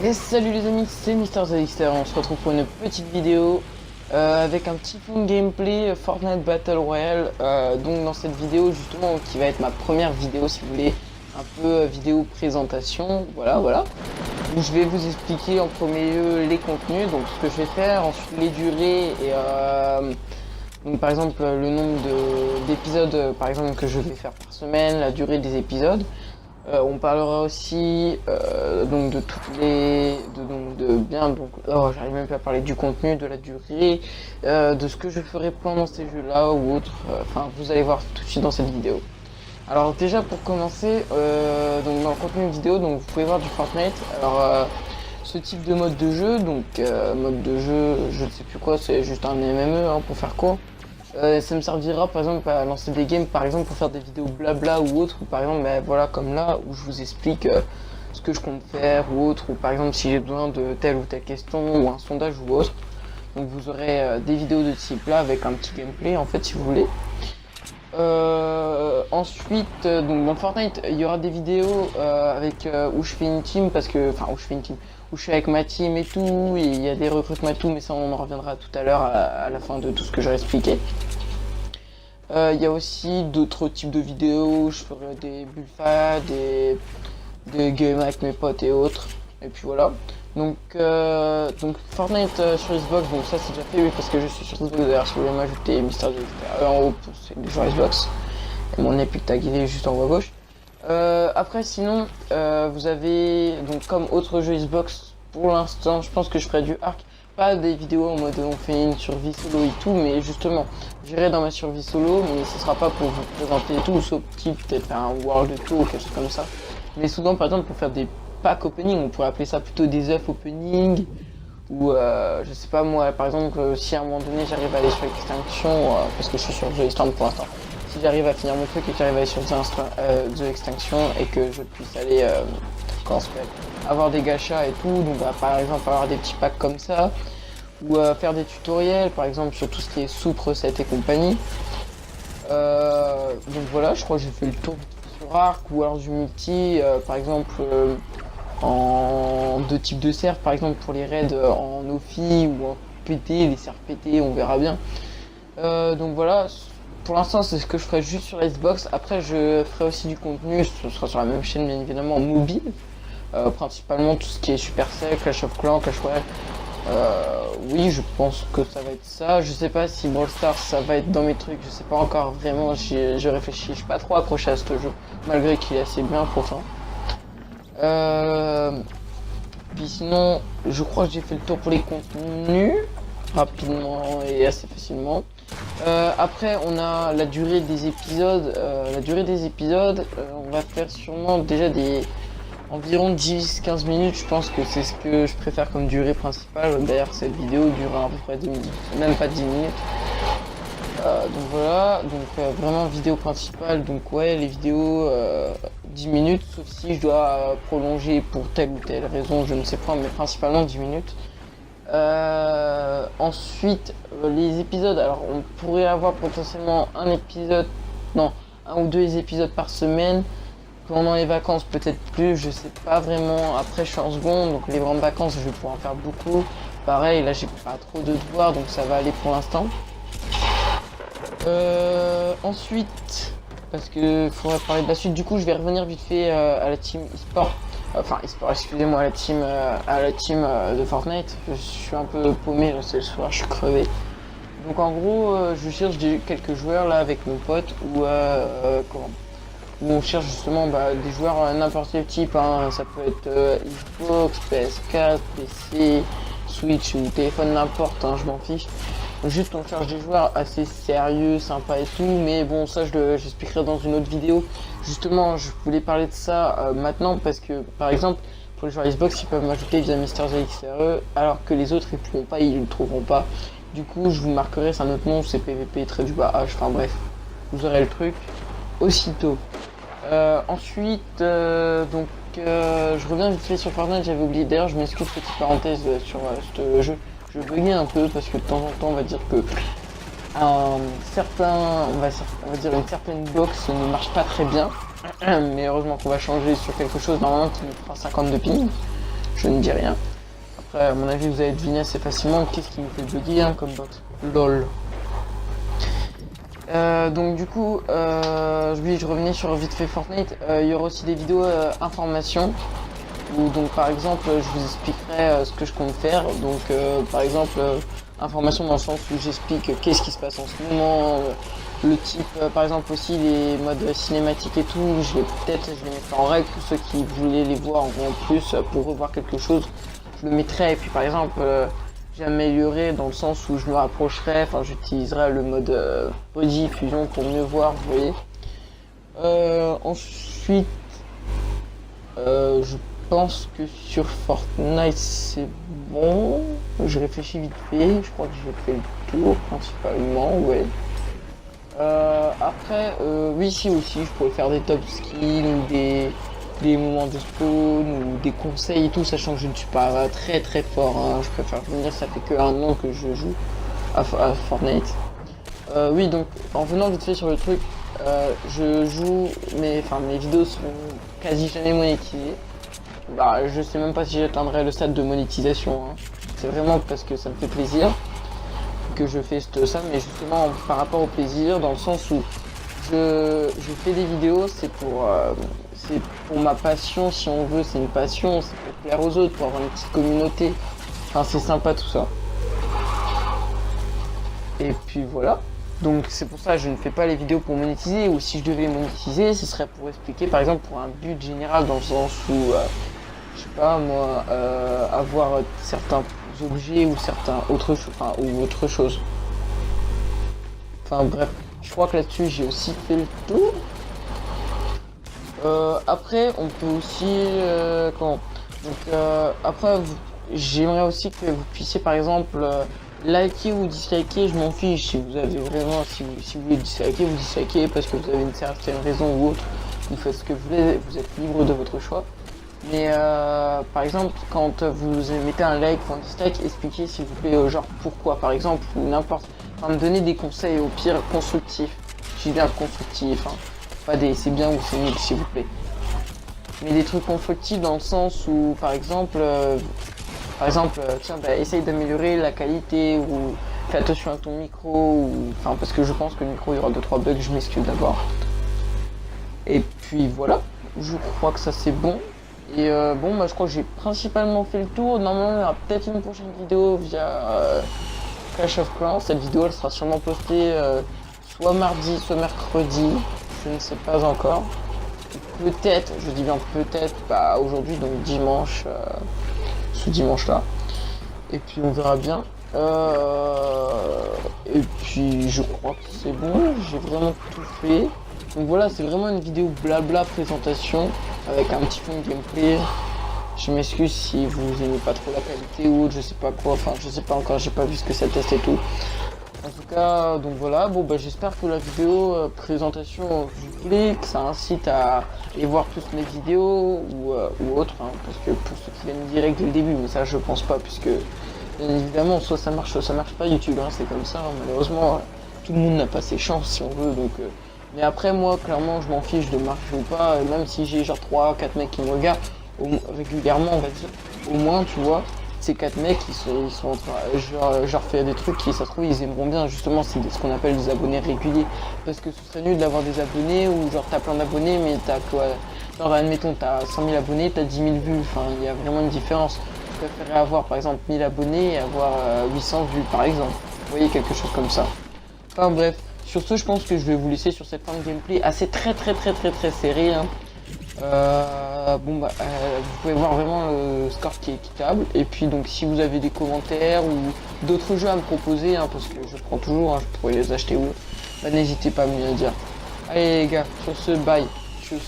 Et salut les amis, c'est MrZaXter. On se retrouve pour une petite vidéo avec un petit fond de gameplay Fortnite Battle Royale. Donc dans cette vidéo justement qui va être ma première vidéo si vous voulez, un peu vidéo présentation, voilà. Où je vais vous expliquer en premier lieu les contenus, donc ce que je vais faire, ensuite les durées et donc par exemple le nombre d'épisodes par exemple que je vais faire par semaine, la durée des épisodes. On parlera aussi donc de toutes les j'arrive même pas à parler du contenu, de la durée, de ce que je ferai pendant ces jeux-là ou autre. Enfin, vous allez voir tout de suite dans cette vidéo. Alors déjà pour commencer, donc dans le contenu vidéo, donc vous pouvez voir du Fortnite. Alors ce type de mode de jeu, donc mode de jeu, je ne sais plus quoi, c'est juste un MME hein, pour faire court. Ça me servira par exemple à lancer des games, par exemple pour faire des vidéos blabla ou autre, ou par exemple voilà comme là où je vous explique ce que je compte faire ou autre, ou par exemple si j'ai besoin de telle ou telle question ou un sondage ou autre. Donc vous aurez des vidéos de ce type là avec un petit gameplay en fait si vous voulez. Ensuite donc dans Fortnite il y aura des vidéos avec où je fais une team parce que où je suis avec ma team et tout, et il y a des recrutements et tout, mais ça on en reviendra tout à l'heure à la fin de tout ce que j'aurai expliqué. Il y a aussi d'autres types de vidéos où je ferai des bullfights, des games avec mes potes et autres, et puis voilà. Donc Fortnite sur Xbox, donc ça c'est déjà fait oui, parce que je suis sur Xbox d'ailleurs, si vous voulez m'ajouter MrZaXter en haut, c'est des joueurs Xbox, et mon Epic Tag il est juste en haut à gauche. Après sinon vous avez donc comme autre jeu Xbox pour l'instant je pense que je ferai du Ark, pas des vidéos en mode on fait une survie solo et tout, mais justement j'irai dans ma survie solo, mais ce sera pas pour vous présenter tout, sauf peut-être faire un world tour ou quelque chose comme ça, mais souvent par exemple pour faire des packs opening, on pourrait appeler ça plutôt des œufs opening, ou je sais pas moi par exemple si à un moment donné j'arrive à aller sur Extinction, parce que je suis sur The Extinction pour l'instant, si j'arrive à finir mon truc et que j'arrive à aller sur The Extinction et que je puisse aller avoir des gachas et tout, donc par exemple avoir des petits packs comme ça, ou faire des tutoriels par exemple sur tout ce qui est soupe, recettes et compagnie. Donc voilà, je crois que j'ai fait le tour sur Ark, ou alors du multi, par exemple en deux types de serfs, par exemple pour les raids en OFI ou en PT, les serfs PT, on verra bien. Donc voilà, pour l'instant c'est ce que je ferai juste sur Xbox. Après je ferai aussi du contenu, ce sera sur la même chaîne bien évidemment, mobile, principalement tout ce qui est Supercell, Clash of Clans, Clash Royale. Oui, je pense que ça va être ça. Je sais pas si Brawl Stars ça va être dans mes trucs, je sais pas encore vraiment, je réfléchis, je suis pas trop accroché à ce jeu, malgré qu'il est assez bien pourtant. Puis sinon, je crois que j'ai fait le tour pour les contenus, rapidement et assez facilement. Après, on a la durée des épisodes. On va faire sûrement déjà environ 10-15 minutes. Je pense que c'est ce que je préfère comme durée principale. D'ailleurs, cette vidéo durera à peu près 10 minutes, même pas 10 minutes. Donc voilà, vraiment vidéo principale, donc ouais les vidéos 10 minutes, sauf si je dois prolonger pour telle ou telle raison, je ne sais pas, mais principalement 10 minutes. Ensuite les épisodes, alors on pourrait avoir potentiellement un ou deux épisodes par semaine. Pendant les vacances peut-être plus, je sais pas vraiment, après je suis en seconde, donc les grandes vacances je vais pouvoir en faire beaucoup. Pareil, là j'ai pas trop de devoirs, donc ça va aller pour l'instant. Ensuite, parce que faudrait parler de la suite, du coup je vais revenir vite fait à la team e-sport, excusez-moi, à la team de Fortnite. Je suis un peu paumé là, c'est le soir, je suis crevé. Donc en gros je cherche quelques joueurs là avec mon pote, où on cherche justement des joueurs n'importe quel type, hein. Ça peut être Xbox, PS4, PC, Switch ou téléphone, n'importe, hein, je m'en fiche. Juste on cherche des joueurs assez sérieux, sympas et tout, mais bon ça j'expliquerai dans une autre vidéo. Justement je voulais parler de ça maintenant parce que par exemple pour les joueurs Xbox ils peuvent m'ajouter via MrZaXter, alors que les autres ils pourront pas, ils le trouveront pas. Du coup je vous marquerai, c'est un autre nom, c'est PVP trait du bas H, enfin bref, vous aurez le truc aussitôt. Ensuite je reviens vite fait sur Fortnite, j'avais oublié, d'ailleurs je m'excuse, petite parenthèse sur ce jeu. Je buguais un peu parce que de temps en temps on va dire que on va dire une certaine box ne marche pas très bien, mais heureusement qu'on va changer sur quelque chose normalement qui nous fera 50 de ping. je ne dis rien. Après, à mon avis, vous avez deviné assez facilement qu'est-ce qui me fait bugger hein, comme bot. LOL. Donc du coup, je revenais sur vite fait Fortnite. Il y aura aussi des vidéos informations où donc par exemple je vous expliquerai ce que je compte faire. Donc par exemple information dans le sens où j'explique qu'est-ce qui se passe en ce moment, le type par exemple aussi les modes cinématiques et tout. Je les mettrai en règle pour ceux qui voulaient les voir en plus pour revoir quelque chose. Je le mettrai et puis par exemple j'améliorerai dans le sens où je me rapprocherai, enfin j'utiliserai le mode rediffusion pour mieux voir, vous voyez. Ensuite, je pense que sur Fortnite c'est bon. Je réfléchis vite fait, je crois que j'ai fait le tour principalement, ouais. Après, oui, si aussi, je pourrais faire des top skills ou des moments de spawn ou des conseils et tout, sachant que je ne suis pas très très fort, hein. Je préfère vous dire, ça fait que un an que je joue à Fortnite. Oui, donc en venant vite fait sur le truc, je joue, mes vidéos sont quasi jamais monétisées. Bah, je sais même pas si j'atteindrai le stade de monétisation, hein. C'est vraiment parce que ça me fait plaisir que je fais ça, mais justement par rapport au plaisir, dans le sens où je fais des vidéos, c'est pour ma passion, si on veut, c'est une passion, c'est pour plaire aux autres, pour avoir une petite communauté. Enfin, c'est sympa tout ça. Et puis voilà. Donc c'est pour ça que je ne fais pas les vidéos pour monétiser, ou si je devais les monétiser, ce serait pour expliquer, par exemple, pour un but général, dans le sens où, je sais pas moi, avoir certains objets ou certains autre chose. Enfin bref, je crois que là-dessus j'ai aussi fait le tour. Après, on peut aussi après, j'aimerais aussi que vous puissiez par exemple liker ou disliker, je m'en fiche. Si vous avez vraiment, si vous voulez disliker, vous dislikez parce que vous avez une certaine raison ou autre. Vous faites ce que vous voulez, vous êtes libre de votre choix. Mais par exemple, quand vous mettez un like ou un dislike, expliquez s'il vous plaît, genre pourquoi par exemple, ou n'importe. Enfin, me donner des conseils au pire constructifs. Je dis bien constructif, hein. Pas des c'est bien ou c'est nul, s'il vous plaît. Mais des trucs constructifs dans le sens où, par exemple, tiens, bah, essaye d'améliorer la qualité ou fais attention à ton micro ou, enfin, parce que je pense que le micro il y aura 2-3 bugs, je m'excuse d'abord. Et puis voilà, je crois que ça c'est bon. Et bon, bah, je crois que j'ai principalement fait le tour. Normalement, il y aura peut-être une prochaine vidéo via Clash of Clans. Cette vidéo elle sera sûrement postée soit mardi, soit mercredi. Je ne sais pas encore. Peut-être, je dis bien peut-être, bah aujourd'hui, donc dimanche, ce dimanche-là. Et puis on verra bien. Et puis je crois que c'est bon, j'ai vraiment tout fait. Donc voilà, c'est vraiment une vidéo blabla présentation avec un petit fond de gameplay. Je m'excuse si vous aimez pas trop la qualité ou autre, je sais pas quoi, enfin je sais pas encore, j'ai pas vu ce que ça teste et tout. En tout cas, donc voilà, bon bah j'espère que la vidéo présentation vous plaît, que ça incite à aller voir plus mes vidéos ou autres, hein, parce que pour ceux qui viennent direct dès le début, mais ça je pense pas, puisque bien évidemment soit ça marche pas YouTube, hein, c'est comme ça, hein, malheureusement tout le monde n'a pas ses chances si on veut, donc mais après moi clairement je m'en fiche de marcher ou pas, même si j'ai genre 3-4 mecs qui me regardent régulièrement on va dire, au moins tu vois. Ces 4 mecs ils sont en train, genre faire des trucs qui ça se trouve ils aimeront bien, justement c'est ce qu'on appelle des abonnés réguliers, parce que ce serait nul d'avoir des abonnés ou genre t'as plein d'abonnés mais t'as quoi, genre admettons t'as 100 000 abonnés, t'as 10 000 vues, enfin il y a vraiment une différence. Je préférerais avoir par exemple 1000 abonnés et avoir 800 vues par exemple, vous voyez, quelque chose comme ça. Enfin bref, sur ce je pense que je vais vous laisser sur cette fin de gameplay assez très serrée, hein. Bon bah vous pouvez voir vraiment le score qui est équitable, et puis donc si vous avez des commentaires ou d'autres jeux à me proposer, hein, parce que je prends toujours, hein, je pourrais les acheter où, bah n'hésitez pas à me le dire. Allez les gars, sur ce, bye, tchuss.